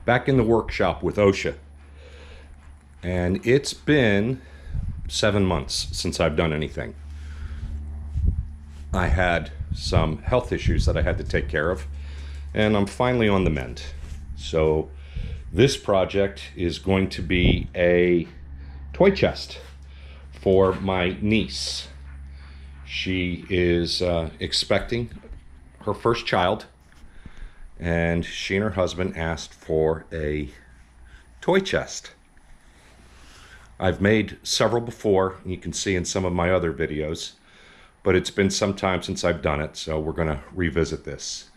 back in the workshop with OSHA. And it's been 7 months since I've done anything. I had some health issues that I had to take care of, and I'm finally on the mend. So this project is going to be a toy chest for my niece. She is expecting her first child, and she and her husband asked for a toy chest. I've made several before, and you can see in some of my other videos, but it's been some time since I've done it, so we're going to revisit this.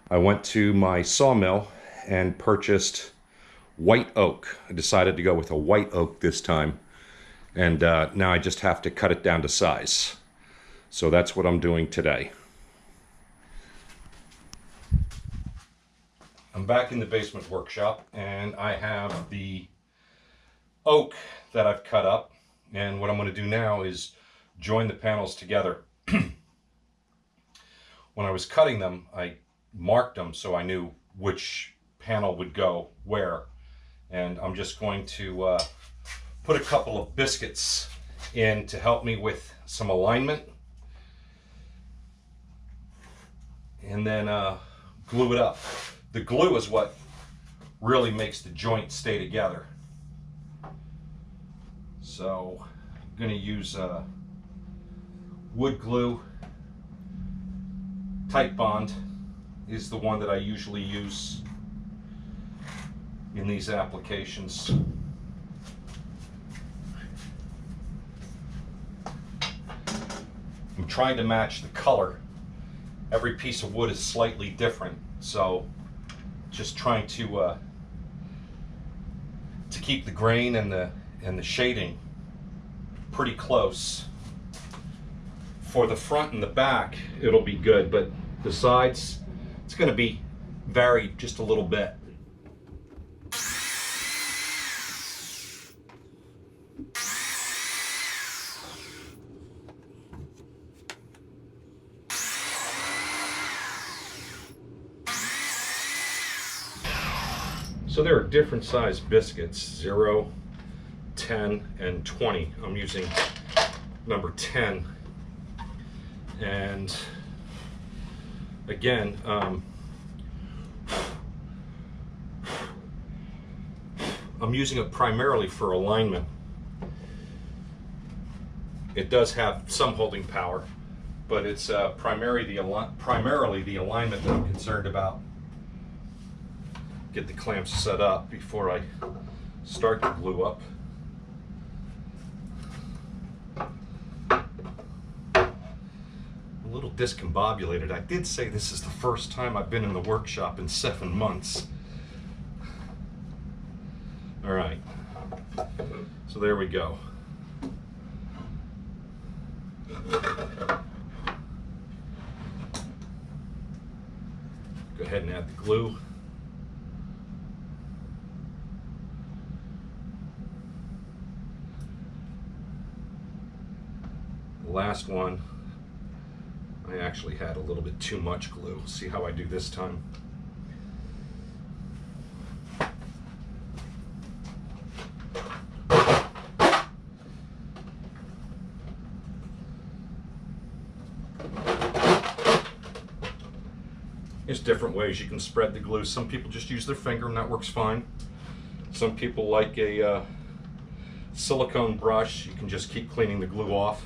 I went to my sawmill and purchased white oak. I decided to go with a white oak this time, and now I just have to cut it down to size. So that's what I'm doing today. I'm back in the basement workshop, and I have the oak that I've cut up, and what I'm going to do now is join the panels together. When I was cutting them, I marked them so I knew which panel would go where, and I'm just going to put a couple of biscuits in to help me with some alignment, and then glue it up. The glue is what really makes the joint stay together. So I'm going to use wood glue. Tight Bond is the one that I usually use in these applications. I'm trying to match the color. Every piece of wood is slightly different, so just trying to keep the grain and the shading pretty close. For the front and the back, it'll be good, but the sides, it's going to be varied just a little bit. So there are different size biscuits, 0, 10, and 20. I'm using number 10. And again, I'm using it primarily for alignment. It does have some holding power, but it's primarily the alignment that I'm concerned about. Get the clamps set up before I start to glue up. A little discombobulated. I did say this is the first time I've been in the workshop in 7 months. All right, so there we go. Go ahead and add the glue. The last one, I actually had a little bit too much glue. See how I do this time. There's different ways you can spread the glue. Some people just use their finger and that works fine. Some people like a silicone brush. You can just keep cleaning the glue off.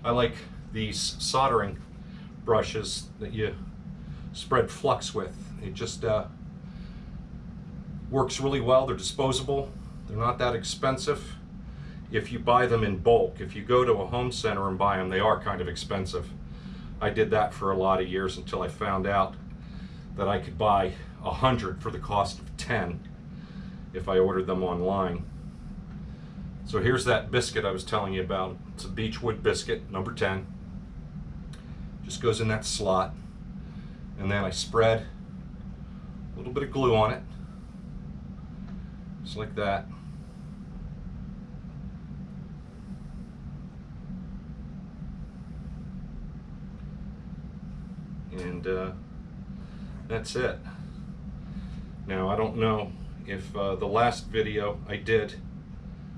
I like these soldering brushes that you spread flux with. It just works really well. They're disposable. They're not that expensive if you buy them in bulk. If you go to a home center and buy them, they are kind of expensive. I did that for a lot of years until I found out that I could buy 100 for the cost of 10 if I ordered them online. So here's that biscuit I was telling you about. It's a beechwood biscuit, number 10. Just goes in that slot, and then I spread a little bit of glue on it, just like that. And that's it. Now I don't know if the last video I did,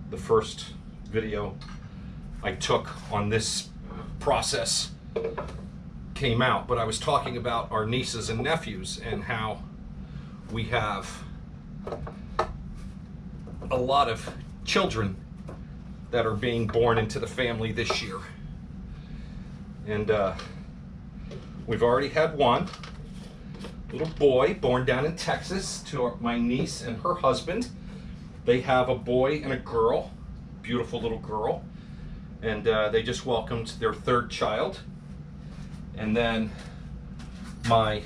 the first video I took on this process came out, but I was talking about our nieces and nephews and how we have a lot of children that are being born into the family this year. And we've already had one little boy born down in Texas to my niece and her husband. They have a boy and a girl, beautiful little girl, and they just welcomed their third child. And then my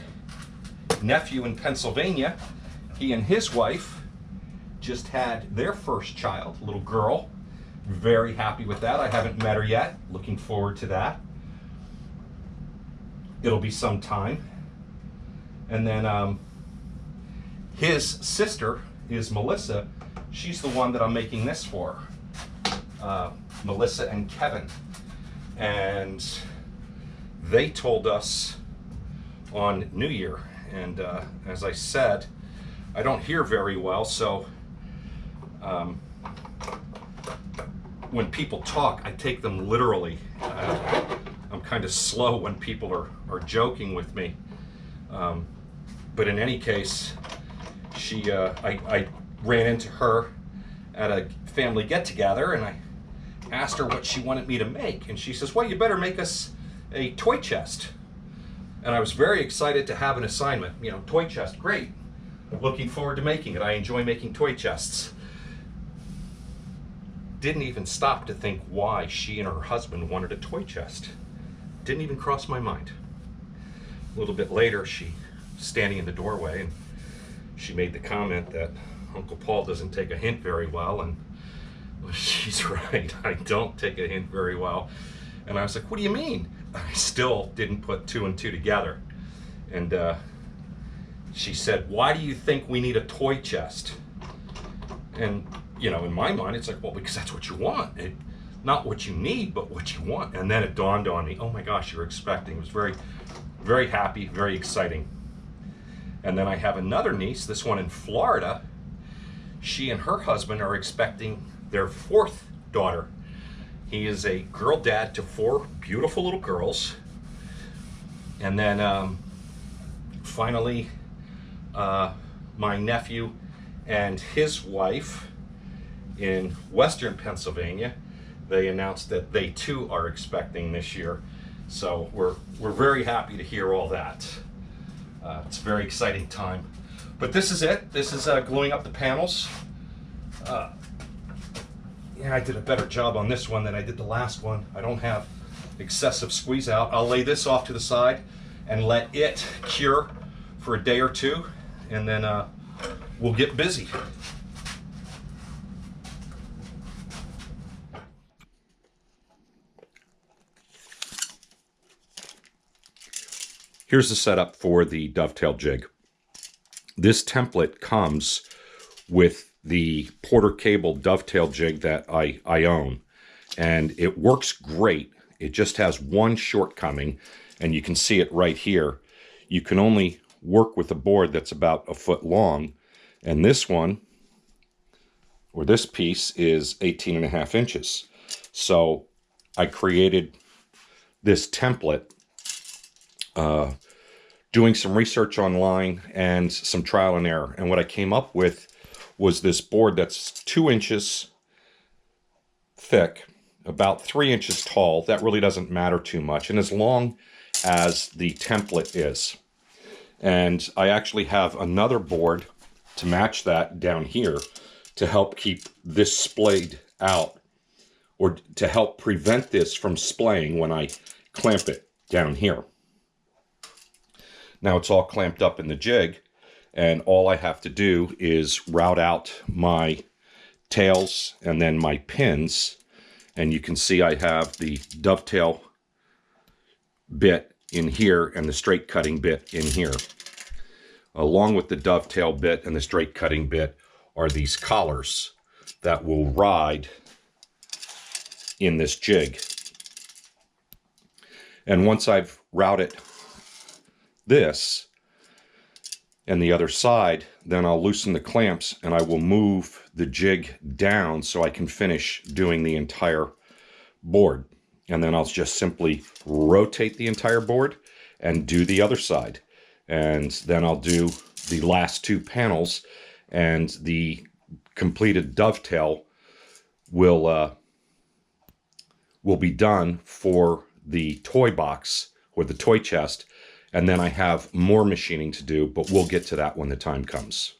nephew in Pennsylvania, he and his wife just had their first child, little girl. Very happy with that. I haven't met her yet. Looking forward to that. It'll be some time. And then his sister is Melissa. She's the one that I'm making this for. Melissa and Kevin. And they told us on New Year. And as I said, I don't hear very well, so when people talk, I take them literally. I'm kind of slow when people are joking with me. But in any case, I ran into her at a family get-together, and I asked her what she wanted me to make. And she says, well, you better make us a toy chest. And I was very excited to have an assignment. You know, toy chest, great. Looking forward to making it. I enjoy making toy chests. Didn't even stop to think why she and her husband wanted a toy chest. Didn't even cross my mind. A little bit later, she was standing in the doorway, and she made the comment that Uncle Paul doesn't take a hint very well, and well, she's right, I don't take a hint very well. And I was like, what do you mean? I still didn't put two and two together. And she said, why do you think we need a toy chest? And you know, in my mind, it's like, well, because that's what you want. Not what you need, but what you want. And then it dawned on me, oh my gosh, you were expecting. It was very, very happy, very exciting. And then I have another niece, this one in Florida. She and her husband are expecting their fourth daughter. He is a girl dad to 4 beautiful little girls. And then finally, my nephew and his wife in Western Pennsylvania, they announced that they too are expecting this year. So we're very happy to hear all that. It's a very exciting time. But this is it. This is gluing up the panels. Yeah, I did a better job on this one than I did the last one. I don't have excessive squeeze out. I'll lay this off to the side and let it cure for a day or two, and then we'll get busy. Here's the setup for the dovetail jig. This template comes with the Porter cable dovetail jig that I own, and it works great. It just has one shortcoming, and you can see it right here. You can only work with a board that's about 1 foot long, and this one, or this piece, is 18.5 inches. So I created this template doing some research online and some trial and error. And what I came up with was this board that's 2 inches thick, about 3 inches tall. That really doesn't matter too much, and as long as the template is. And I actually have another board to match that down here to help keep this splayed out, or to help prevent this from splaying when I clamp it down here. Now it's all clamped up in the jig, and all I have to do is route out my tails and then my pins. And you can see I have the dovetail bit in here and the straight cutting bit in here. Along with the dovetail bit and the straight cutting bit are these collars that will ride in this jig. And once I've routed this, and the other side, then I'll loosen the clamps and I will move the jig down so I can finish doing the entire board. And then I'll just simply rotate the entire board and do the other side. And then I'll do the last two panels, and the completed dovetail will be done for the toy box or the toy chest. And then I have more machining to do, but we'll get to that when the time comes.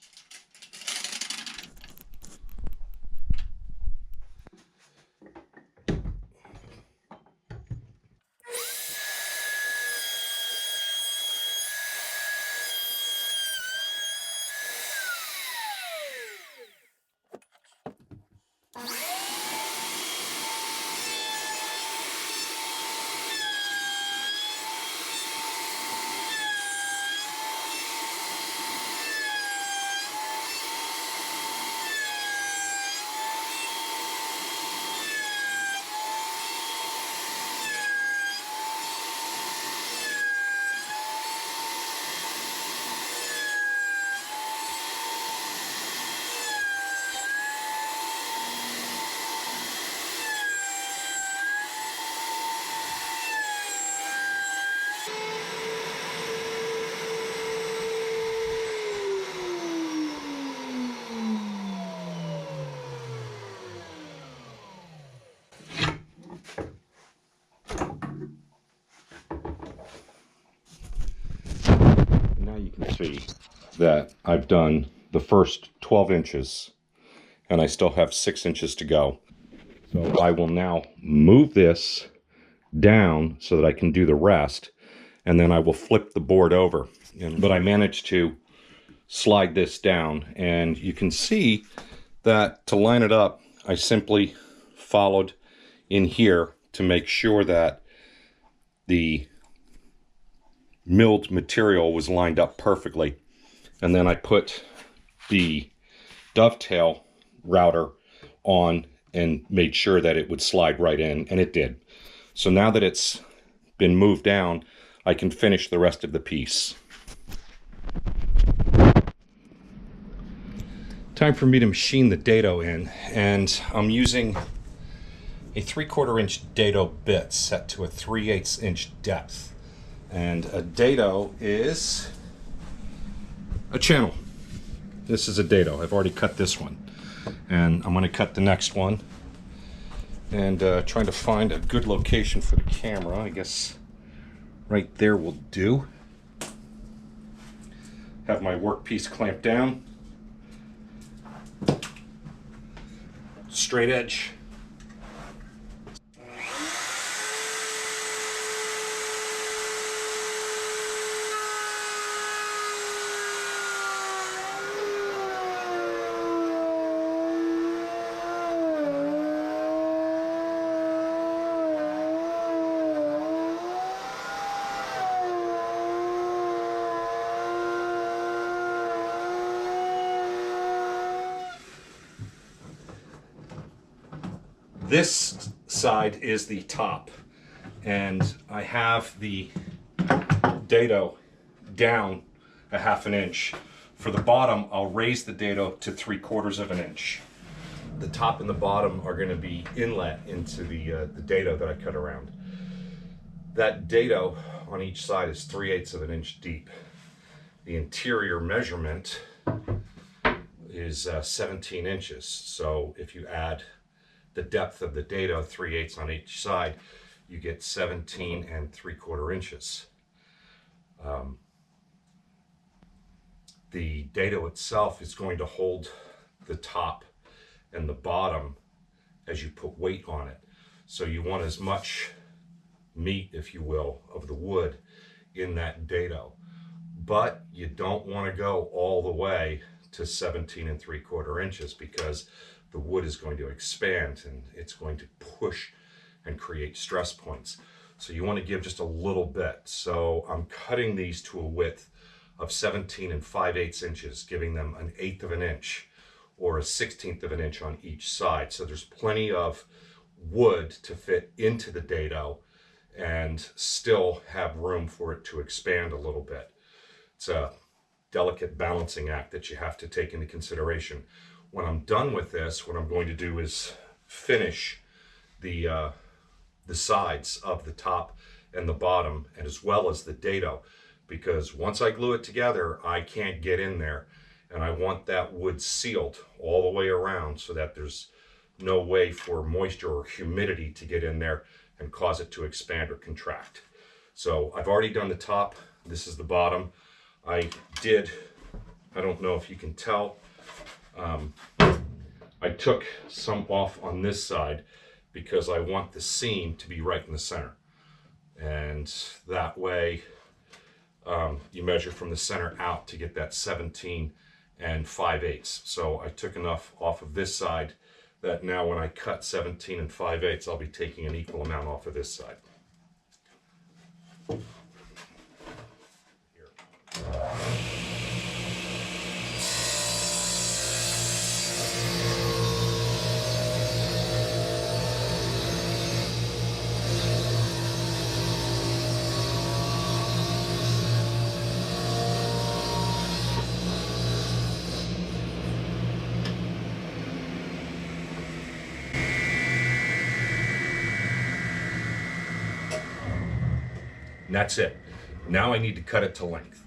Now you can see that I've done the first 12 inches and I still have 6 inches to go. So I will now move this down so that I can do the rest, and then I will flip the board over. But I managed to slide this down, and you can see that to line it up, I simply followed in here to make sure that the milled material was lined up perfectly. And then I put the dovetail router on and made sure that it would slide right in, and it did. So now that it's been moved down, I can finish the rest of the piece. Time for me to machine the dado in, and I'm using a 3/4 inch dado bit set to a 3/8 inch depth. And a dado is a channel. This is a dado. I've already cut this one, and I'm going to cut the next one. And trying to find a good location for the camera. I guess right there will do. Have my workpiece clamped down. Straight edge. This side is the top, and I have the dado down a 1/2 inch. For the bottom, I'll raise the dado to 3/4 inch. The top and the bottom are going to be inlet into the dado that I cut around. That dado on each side is 3/8 inch deep. The interior measurement is 17 inches. So if you add the depth of the dado, 3/8 on each side, you get 17 3/4 inches. The dado itself is going to hold the top and the bottom as you put weight on it. So you want as much meat, if you will, of the wood in that dado. But you don't want to go all the way to 17 3/4 inches, because the wood is going to expand and it's going to push and create stress points. So you want to give just a little bit. So I'm cutting these to a width of 17 5/8 inches, giving them 1/8 inch or 1/16 inch on each side. So there's plenty of wood to fit into the dado and still have room for it to expand a little bit. It's a delicate balancing act that you have to take into consideration. When I'm done with this, what I'm going to do is finish the sides of the top and the bottom, and as well as the dado, because once I glue it together, I can't get in there, and I want that wood sealed all the way around so that there's no way for moisture or humidity to get in there and cause it to expand or contract. So I've already done the top. This is the bottom. I don't know if you can tell, I took some off on this side because I want the seam to be right in the center. And that way you measure from the center out to get that 17 5/8. So I took enough off of this side that now when I cut 17 5/8, I'll be taking an equal amount off of this side. And that's it. Now I need to cut it to length.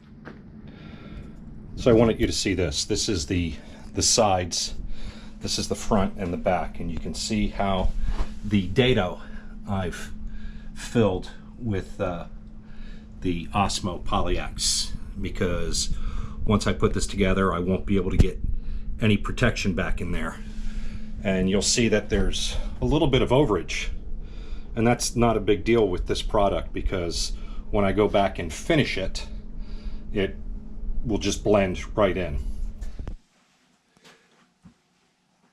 So I wanted you to see this. This is the sides. This is the front and the back. And you can see how the dado I've filled with the Osmo Poly-X, because once I put this together, I won't be able to get any protection back in there. And you'll see that there's a little bit of overage. And that's not a big deal with this product, because when I go back and finish it, it will just blend right in.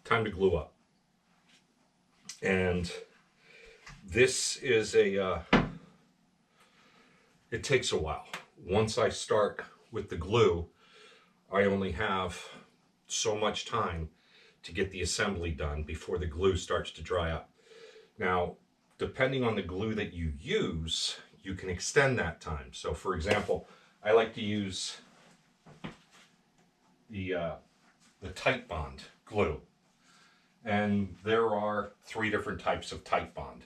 Time to glue up. And this is it takes a while. Once I start with the glue, I only have so much time to get the assembly done before the glue starts to dry up. Now, depending on the glue that you use, you can extend that time. So for example, I like to use the Titebond glue. And there are 3 different types of Titebond.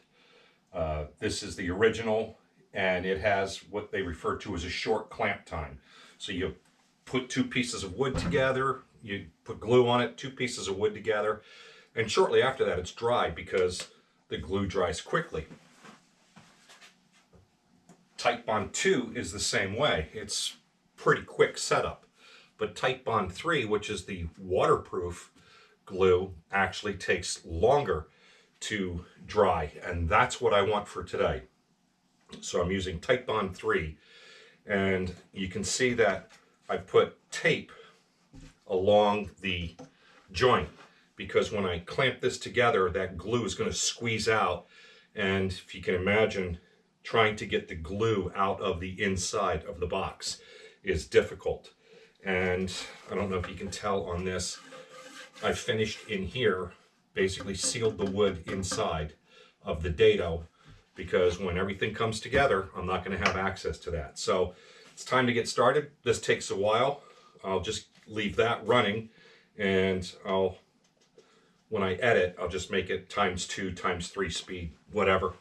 This is the original, and it has what they refer to as a short clamp time. So you put 2 pieces of wood together, you put glue on it, 2 pieces of wood together, and shortly after that it's dry because the glue dries quickly. Titebond 2 is the same way. It's pretty quick setup. But Titebond 3, which is the waterproof glue, actually takes longer to dry, and that's what I want for today. So I'm using Titebond 3, and you can see that I've put tape along the joint, because when I clamp this together, that glue is going to squeeze out, and if you can imagine, trying to get the glue out of the inside of the box is difficult. And I don't know if you can tell on this, I finished in here, basically sealed the wood inside of the dado, because when everything comes together, I'm not going to have access to that. So it's time to get started. This takes a while. I'll just leave that running, and when I edit, I'll just make it ×2, ×3 speed, whatever.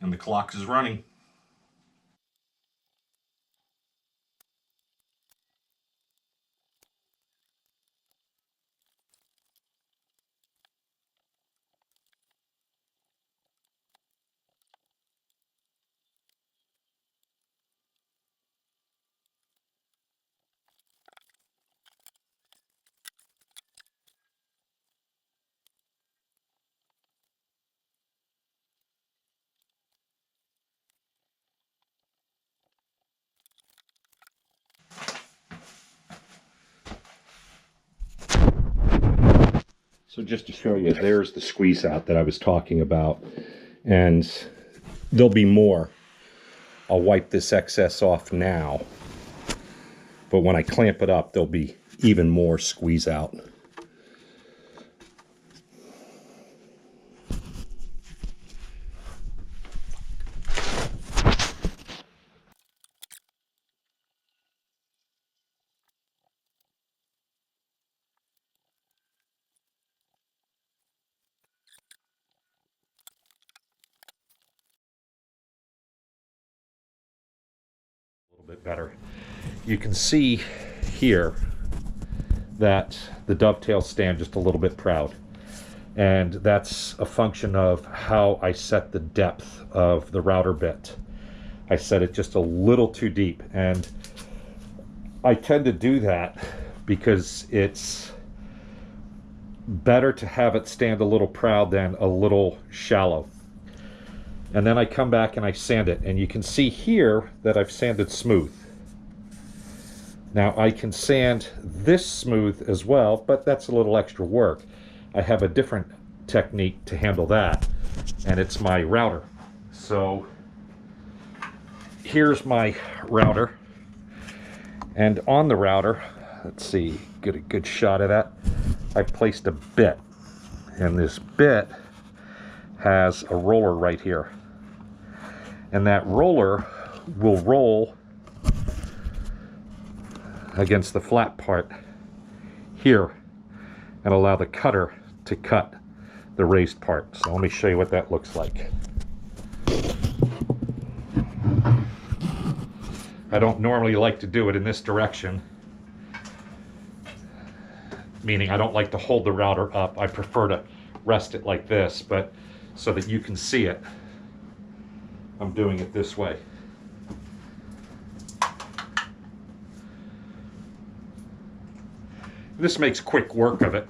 And the clock is running. So just to show you, there's the squeeze out that I was talking about, and there'll be more. I'll wipe this excess off now, but when I clamp it up, there'll be even more squeeze out. bit better. You can see here that the dovetail stand just a little bit proud, and that's a function of how I set the depth of the router bit. I set it just a little too deep, and I tend to do that because it's better to have it stand a little proud than a little shallow. And then I come back and I sand it, and you can see here that I've sanded smooth. Now I can sand this smooth as well, but that's a little extra work. I have a different technique to handle that, and it's my router. So here's my router, and on the router, let's see, get a good shot of that. I've placed a bit, and this bit has a roller right here, and that roller will roll against the flat part here and allow the cutter to cut the raised part. So let me show you what that looks like. I don't normally like to do it in this direction, meaning I don't like to hold the router up. I prefer to rest it like this, but so that you can see it, I'm doing it this way. This makes quick work of it.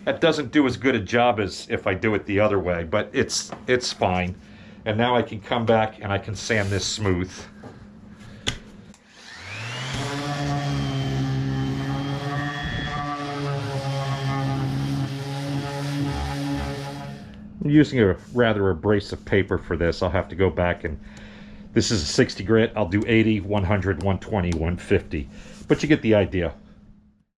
That doesn't do as good a job as if I do it the other way, but it's fine. And now I can come back and I can sand this smooth. I'm using a rather abrasive paper for this. I'll have to go back, and this is a 60 grit. I'll do 80, 100, 120, 150. But you get the idea.